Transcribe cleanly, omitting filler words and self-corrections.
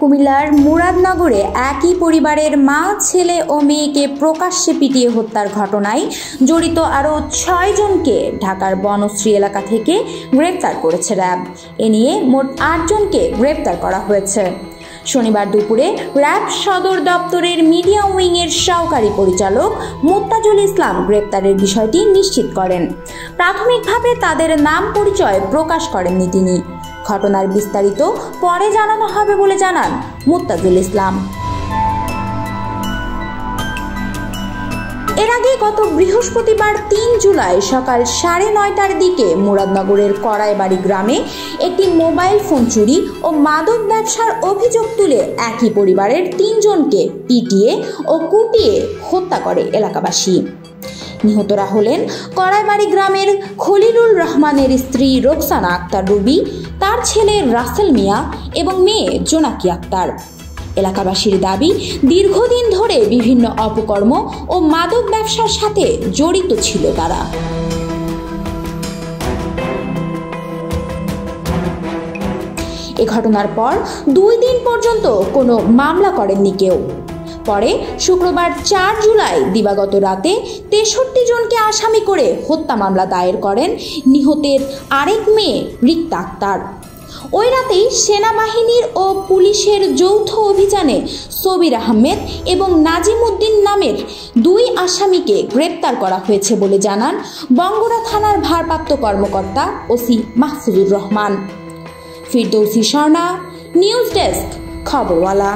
কুমিল্লার মুরাদনগরে একই পরিবারের মা, ছেলে ও মেয়েকে প্রকাশ্যে পিটিয়ে হত্যার ঘটনায় জড়িত আরও ৬ জনকে ঢাকার বনশ্রী এলাকা থেকে গ্রেপ্তার করেছে র্যাব। এ নিয়ে মোট ৮ জনকে গ্রেপ্তার করা হয়েছে। শনিবার দুপুরে র্যাব সদর দপ্তরের মিডিয়া উইংয়ের সহকারী পরিচালক মুত্তাজুল ইসলাম গ্রেপ্তারের বিষয়টি নিশ্চিত করেন। প্রাথমিকভাবে তাদের নাম পরিচয় প্রকাশ করেননি তিনি। ঘটনার বিস্তারিত পরে জানানো হবে বলে জানান মুত্তাজুল ইসলাম। এর আগে গত বৃহস্পতিবার ৩ জুলাই সকাল ৯:৩০টার দিকে মুরাদনগরের কড়াইবাড়ি গ্রামে একটি মোবাইল ফোন চুরি ও মাদক ব্যবসার অভিযোগ তুলে একই পরিবারের ৩ জনকে পিটিয়ে ও কুপিয়ে হত্যা করে এলাকাবাসী। নিহতরা হলেন কড়াইবাড়ি গ্রামের খলিলুর রহমানের স্ত্রী রোকসানা আক্তার রুবি, তার ছেলে রাসেল মিয়া এবং মেয়ে জোনাকি আক্তার। এলাকাবাসীর দাবি, দীর্ঘদিন ধরে বিভিন্ন অপকর্ম ও মাদক ব্যবসার সাথে জড়িত ছিল তারা। এ ঘটনার পর ২ দিন পর্যন্ত কোনো মামলা করেননি কেউ। পরে শুক্রবার ৪ জুলাই দিবাগত রাতে ৬৩ জনকে আসামি করে হত্যা মামলা দায়ের করেন নিহতের আরেক মেয়ে রিক্তা আক্তার। ওই রাতেই সেনাবাহিনীর ও পুলিশের যৌথ অভিযানে সবির আহমেদ এবং নাজিম উদ্দিন নামের ২ আসামিকে গ্রেপ্তার করা হয়েছে বলে জানান বঙ্গরা থানার ভারপ্রাপ্ত কর্মকর্তা OC Mahfuzur Rahman. Ferdousi Sworna, news desk, খবরওয়ালা।